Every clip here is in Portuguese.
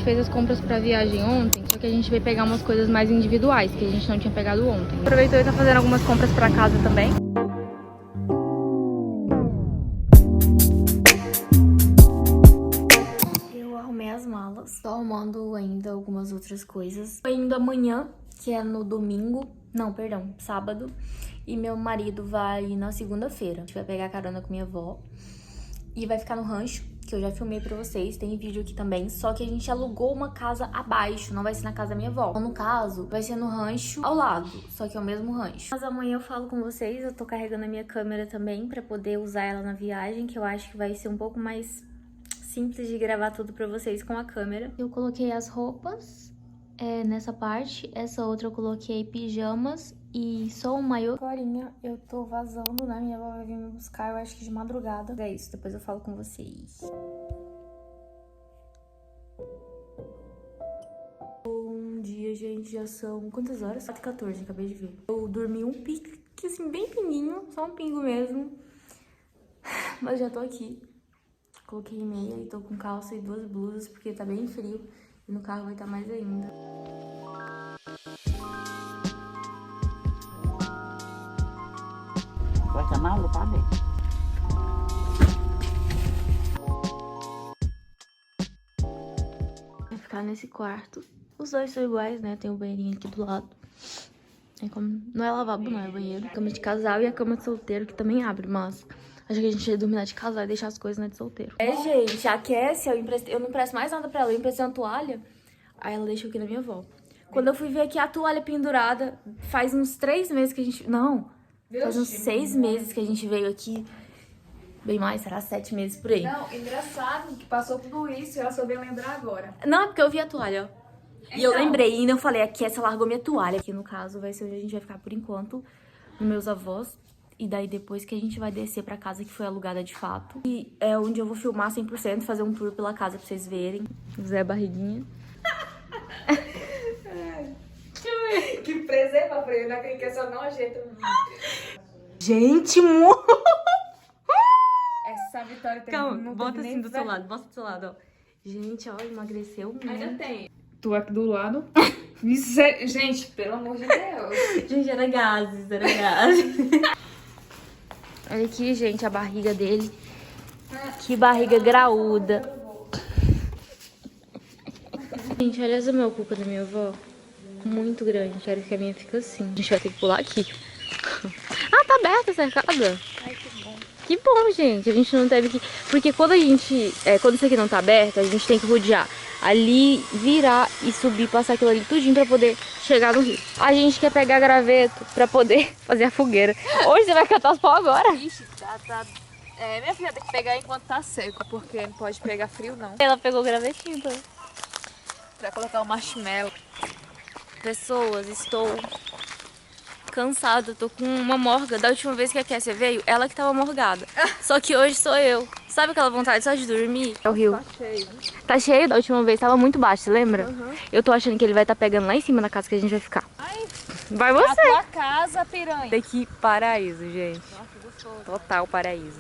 gente fez as compras pra viagem ontem, só que a gente veio pegar umas coisas mais individuais, que a gente não tinha pegado ontem. Aproveitou e tá fazendo algumas compras pra casa também. Eu arrumei as malas, tô arrumando ainda algumas outras coisas. Tô indo amanhã, que é no domingo, não, perdão, sábado, e meu marido vai na segunda-feira. A gente vai pegar carona com minha avó e vai ficar no rancho, que eu já filmei pra vocês, tem vídeo aqui também, só que a gente alugou uma casa abaixo, não vai ser na casa da minha avó. Então, no caso, vai ser no rancho ao lado, só que é o mesmo rancho. Mas amanhã eu falo com vocês, eu tô carregando a minha câmera também pra poder usar ela na viagem, que eu acho que vai ser um pouco mais simples de gravar tudo pra vocês com a câmera. Eu coloquei as roupas nessa parte, essa outra eu coloquei pijamas e só um maiô. Agorinha eu tô vazando, né? Minha avó vai vir me buscar, eu acho que de madrugada. É isso, depois eu falo com vocês. Bom dia, gente, já são quantas horas? 4h14, acabei de ver. Eu dormi um pique, assim, bem pinguinho, só um pingo mesmo. Mas já tô aqui. Coloquei meia e tô com calça e 2 blusas, porque tá bem frio. E no carro vai estar mais ainda. Porta-malas tá aberto. Vai ficar nesse quarto. Os dois são iguais, né? Tem o banheirinho aqui do lado. É como... Não é lavabo, não, é banheiro. Cama de casal e a cama de solteiro, que também abre, mas... Acho que a gente ia dormir na de casal e deixar as coisas na de solteiro. Gente, a Cassie, eu não empresto mais nada pra ela. Eu emprestei uma toalha, aí ela deixou aqui na minha avó. Quando eu fui ver aqui a toalha pendurada, faz uns 3 meses que a gente... Não, faz uns 6 meses que a gente veio aqui. Bem mais, será 7 meses por aí. Não, engraçado que passou tudo isso e ela só veio lembrar agora. Não, é porque eu vi a toalha, ó. E eu lembrei, e ainda eu falei, aqui essa largou minha toalha. Aqui, no caso, vai ser onde a gente vai ficar por enquanto, nos meus avós. E daí depois que a gente vai descer pra casa que foi alugada de fato. E é onde eu vou filmar 100%, fazer um tour pela casa pra vocês verem. Zé Barriguinha. Que preserva pra ele, naquele que só não ajeita o vídeo. Gente, mo... Essa Vitória tem Calma, bota assim do seu lado, bota do seu lado, ó. Gente, ó, emagreceu muito. Ainda tem. Tu aqui do lado. Gente, pelo amor de Deus. Gente, era gases, era gases. Olha aqui, gente, a barriga dele. Que barriga graúda. Gente, olha essa meu cuca da minha avó. Muito grande. Quero que a minha fique assim. A gente vai ter que pular aqui. Ah, tá aberta a cercada. Ai, que bom. Que bom, gente. A gente não teve que... Porque quando a gente... quando isso aqui não tá aberto, a gente tem que rodear ali, virar e subir, passar aquilo ali tudinho pra poder chegar no rio. A gente quer pegar graveto pra poder fazer a fogueira. Hoje você vai catar os pau agora? Ixi, tá. Minha filha tem que pegar enquanto tá seco, porque não pode pegar frio, não. Ela pegou o gravetinho também. Pra colocar o marshmallow. Pessoas, estou cansada, tô com uma morga. Da última vez que a Kessia veio, ela que tava morgada. Só que hoje sou eu. Sabe aquela vontade só de dormir? É o rio. Tá cheio. Tá cheio? Da última vez tava muito baixo, você lembra? Uhum. Eu tô achando que ele vai estar pegando lá em cima na casa que a gente vai ficar. Ai, Vai a você! tua casa, piranha. Daqui, paraíso, gente. Nossa, gostoso. Total paraíso.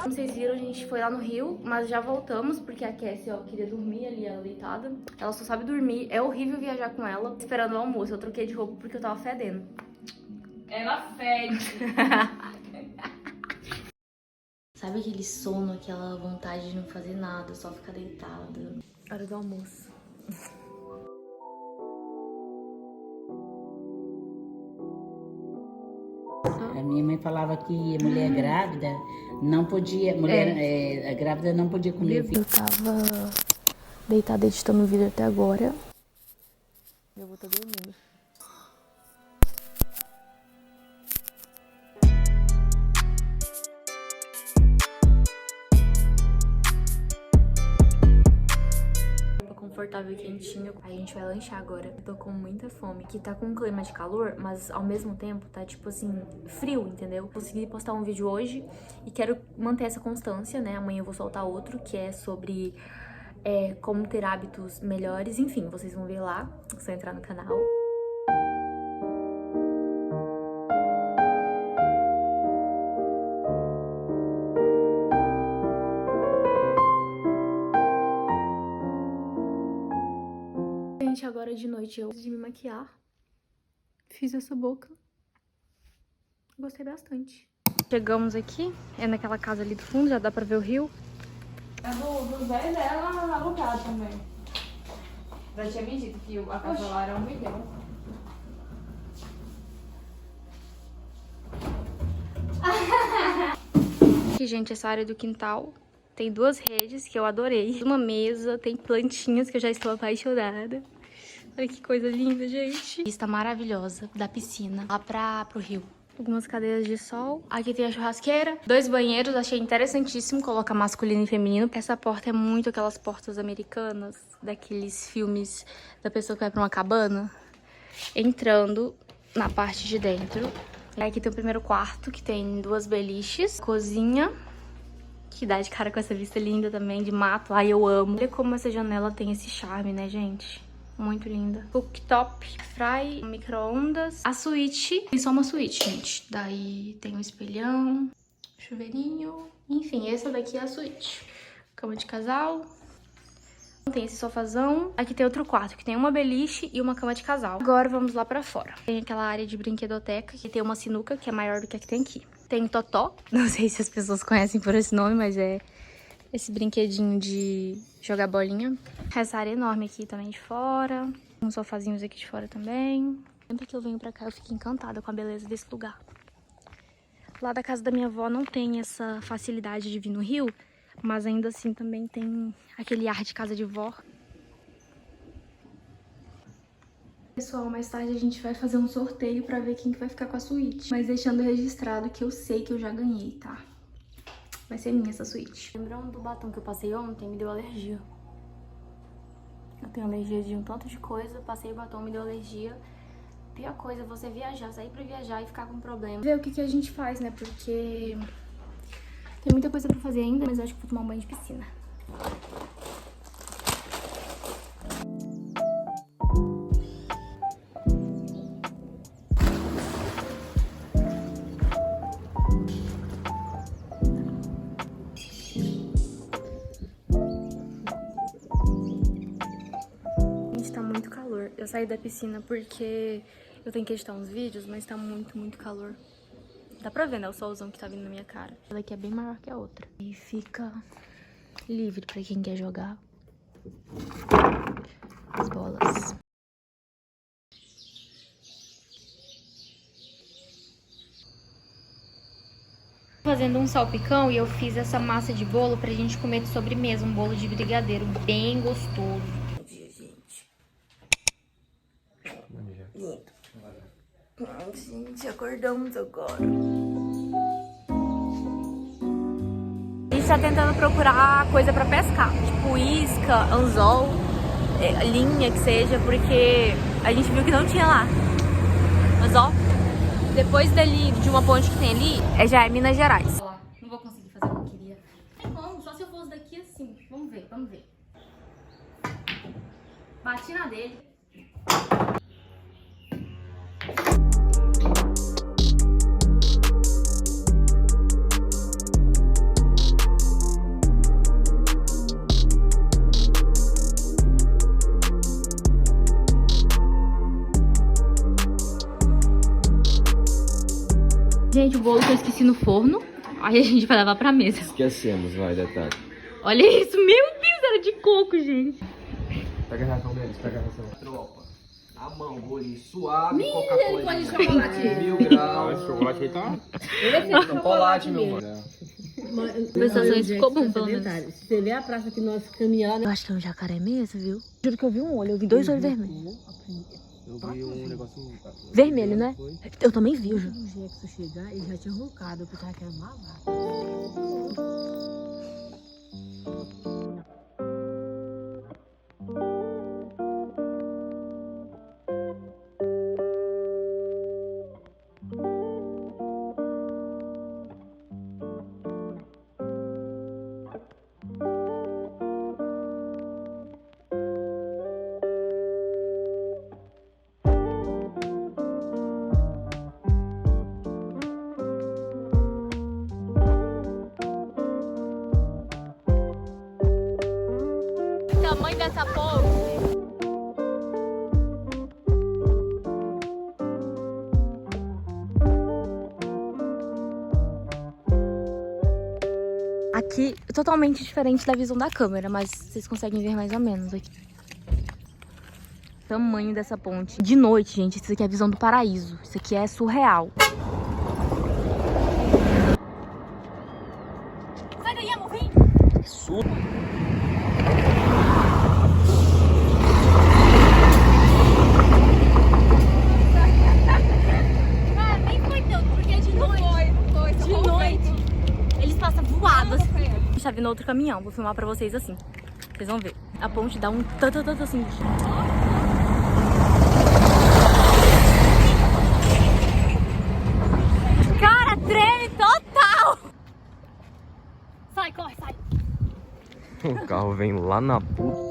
Como vocês viram, a gente foi lá no rio, mas já voltamos, porque a Cassie, ó, queria dormir ali, ela deitada. Ela só sabe dormir, é horrível viajar com ela. Esperando o almoço, eu troquei de roupa porque eu tava fedendo. Ela fede. Sabe aquele sono, aquela vontade de não fazer nada, só ficar deitada? Hora do almoço. A minha mãe falava que a mulher grávida não podia, a grávida não podia comer Eu tava deitada editando o vídeo até agora. Eu vou estar dormindo. Confortável e quentinho. Aí a gente vai lanchar agora. Eu tô com muita fome. Que tá com um clima de calor, mas ao mesmo tempo tá tipo assim, frio, entendeu? Consegui postar um vídeo hoje e quero manter essa constância, né? Amanhã eu vou soltar outro que é sobre como ter hábitos melhores. Enfim, vocês vão ver lá, é só entrar no canal. de noite eu de me maquiar. Fiz essa boca. Gostei bastante. Chegamos aqui, é naquela casa ali do fundo, já dá pra ver o rio. É do velho dela alugado também. Já tinha me dito que a casa lá era 1 milhão. Aqui, gente, essa área do quintal tem 2 redes que eu adorei. Uma mesa, tem plantinhas que eu já estou apaixonada. Olha que coisa linda, gente. Vista maravilhosa da piscina lá pro rio. Algumas cadeiras de sol. Aqui tem a churrasqueira. 2 banheiros, achei interessantíssimo colocar masculino e feminino. Essa porta é muito aquelas portas americanas, daqueles filmes da pessoa que vai pra uma cabana, entrando na parte de dentro. Aqui tem o primeiro quarto, que tem 2 beliches, cozinha, que dá de cara com essa vista linda também, de mato. Ai, eu amo. Olha como essa janela tem esse charme, né, gente? Muito linda. Cooktop, fry, micro-ondas. A suíte, tem só uma suíte, gente. Daí tem um espelhão, chuveirinho. Enfim, essa daqui é a suíte. Cama de casal. Tem esse sofazão. Aqui tem outro quarto, que tem uma beliche e uma cama de casal. Agora vamos lá pra fora. Tem aquela área de brinquedoteca, que tem uma sinuca, que é maior do que a que tem aqui. Tem totó. Não sei se as pessoas conhecem por esse nome, mas é esse brinquedinho de jogar bolinha. Essa área enorme aqui também de fora. Uns sofazinhos aqui de fora também. Sempre que eu venho pra cá, eu fico encantada com a beleza desse lugar. Lá da casa da minha avó não tem essa facilidade de vir no rio, mas ainda assim também tem aquele ar de casa de vó. Pessoal, mais tarde a gente vai fazer um sorteio pra ver quem que vai ficar com a suíte. Mas deixando registrado que eu sei que eu já ganhei, tá? Vai ser minha essa suíte. Lembrando do batom que eu passei ontem, me deu alergia. Eu tenho alergia de um tanto de coisa, passei o batom, me deu alergia. Pior coisa é você viajar, sair pra viajar e ficar com problema. Ver o que a gente faz, né? Porque tem muita coisa pra fazer ainda, mas eu acho que vou tomar um banho de piscina. Gente, tá muito calor. Eu saí da piscina porque eu tenho que editar uns vídeos, mas tá muito, muito calor. Dá pra ver, né, o solzão que tá vindo na minha cara. Essa daqui é bem maior que a outra. E fica livre pra quem quer jogar as bolas. Fazendo um salpicão e eu fiz essa massa de bolo pra gente comer de sobremesa. Um bolo de brigadeiro bem gostoso. Bom dia, gente. Bom dia. Lindo. Ai, gente, acordamos agora. A gente tá tentando procurar coisa pra pescar, tipo isca, anzol, linha que seja, porque a gente viu que não tinha lá. Mas ó, depois dali, de uma ponte que tem ali, já é Minas Gerais. Ó, não vou conseguir fazer o que eu queria. Tem como, só se eu fosse daqui assim. Vamos ver, vamos ver. Bati na dele. Gente, o bolo que eu esqueci no forno. Aí a gente vai levar pra mesa. Esquecemos, vai, detalhe. Olha isso, meu Deus, era de coco, gente. Pega a ração deles, pega a ração. Tropa, a mão, bolinho suave, Pode de chocolate. 1000 graus. Chocolate aí tá? Chocolate, meu mano. Conversações comum, pelo menos. Se você vê a praça que nós caminhamos Eu acho que é um jacaré mesmo, viu? Juro que eu vi um olho, eu vi 2 olhos vermelhos. Eu vi um negócio... Vermelho, né? Eu também vi, eu juro. no dia que você chegar, ele já tinha roncado, porque ela quer malar. O tamanho dessa porra. aqui totalmente diferente da visão da câmera, mas vocês conseguem ver mais ou menos aqui. Tamanho dessa ponte. De noite, gente, isso aqui é a visão do paraíso. Isso aqui é surreal. Vai ganhar, morri? Ah, nem foi tanto, porque é de noite. Foi. De noite. Eles passam voados. A gente tá vindo outro caminhão. Vou filmar pra vocês assim. Vocês vão ver. A ponte dá um tanto assim. Cara, treme total! Sai, corre, sai! O carro vem lá na puta.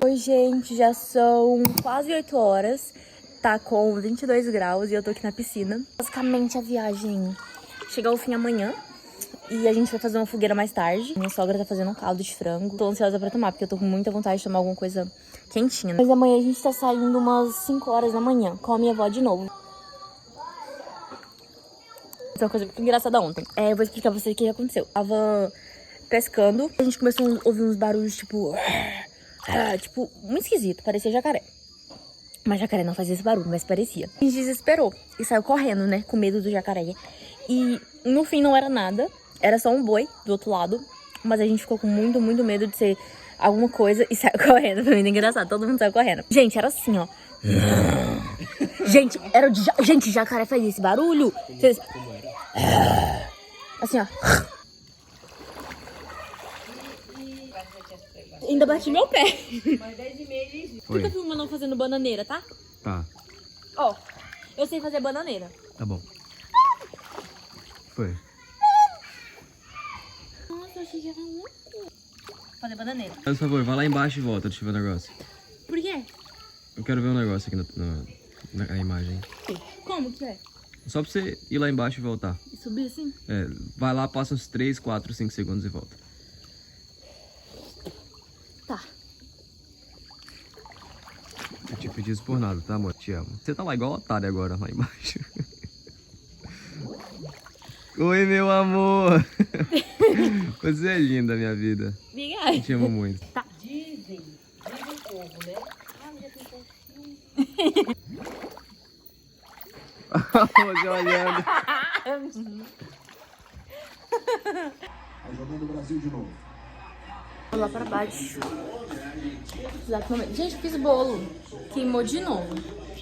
Oi, gente, já são quase 8 horas. Tá com 22 graus e eu tô aqui na piscina. Basicamente a viagem chega ao fim amanhã. E a gente vai fazer uma fogueira mais tarde. Minha sogra tá fazendo um caldo de frango. Tô ansiosa pra tomar, porque eu tô com muita vontade de tomar alguma coisa quentinha. Mas amanhã a gente tá saindo umas 5 horas da manhã com a minha avó de novo. Isso é uma coisa muito engraçada ontem. Eu vou explicar pra vocês o que aconteceu. Tava pescando, a gente começou a ouvir uns barulhos tipo... tipo, muito esquisito, parecia jacaré. Mas jacaré não fazia esse barulho, mas parecia. A gente desesperou e saiu correndo, né, com medo do jacaré. E no fim não era nada. Era só um boi do outro lado, mas a gente ficou com muito medo de ser alguma coisa e saiu correndo. Foi muito engraçado, todo mundo saiu correndo. Gente, era assim, ó. Gente, gente, jacaré fazia esse barulho. Assim, ó. Ainda bati meu pé. Fica filmando fazendo bananeira, tá? Tá, Ó, eu sei fazer bananeira. tá bom. Foi. Nossa, eu achei que era muito. Fazer bananeira. Por favor, vai lá embaixo e volta, deixa eu ver o negócio. Por quê? Eu quero ver um negócio aqui na imagem. Como que é? Só pra você ir lá embaixo e voltar. E subir assim? Vai lá, passa uns 3, 4, 5 segundos e volta. Tá. Eu te pedi isso por nada, tá, amor? Te amo. Você tá lá igual otário agora, lá embaixo. Oi, meu amor. Você é linda, minha vida. Obrigada. Eu te amo muito. Tá. Dizem o povo, né? Ah, já tem Você olhando. Jogando o Brasil de novo. Vou lá pra baixo. Exatamente. Gente, fiz bolo. Queimou de novo.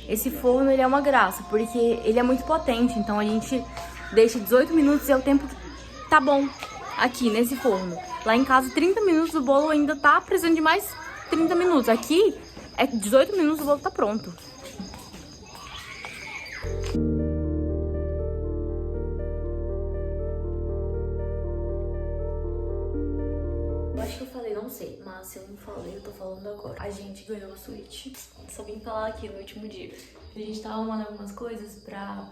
Esse forno, ele é uma graça, porque ele é muito potente. Então a gente deixa 18 minutos e é o tempo que tá bom aqui nesse forno. Lá em casa, 30 minutos, o bolo ainda tá precisando de mais 30 minutos. Aqui, é 18 minutos, o bolo tá pronto. Eu acho que eu falei, não sei, mas se eu não falei, eu tô falando agora. A gente ganhou a Switch. Só vim falar aqui no último dia. A gente tá arrumando algumas coisas pra...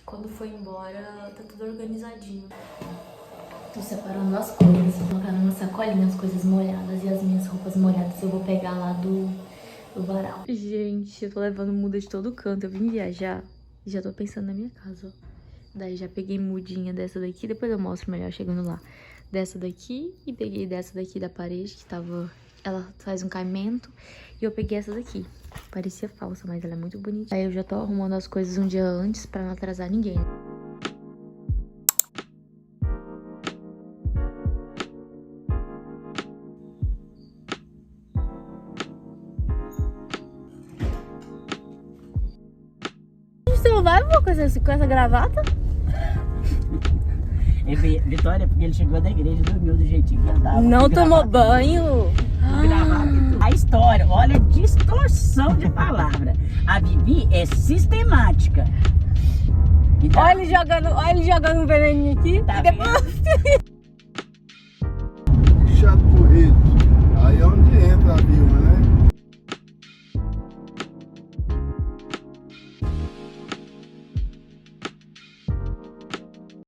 Quando for embora, tá tudo organizadinho. Tô separando as coisas, colocando numa sacolinha as coisas molhadas e as minhas roupas molhadas eu vou pegar lá do varal. Gente, eu tô levando muda de todo canto. Eu vim viajar e já tô pensando na minha casa, ó. Daí já peguei mudinha dessa daqui, depois eu mostro melhor chegando lá. Dessa daqui e peguei dessa daqui da parede, que tava... Ela faz um caimento. E eu peguei essa daqui. Parecia falsa, mas ela é muito bonita. Aí eu já tô arrumando as coisas um dia antes pra não atrasar ninguém. Você não vai com essa gravata? Vitória, porque ele chegou da igreja e dormiu do jeitinho que ele tava. Não tomou banho? A história, olha a distorção de palavra. A Vivi é sistemática. Então, Olha ele jogando um veneninho aqui. Tá E depois...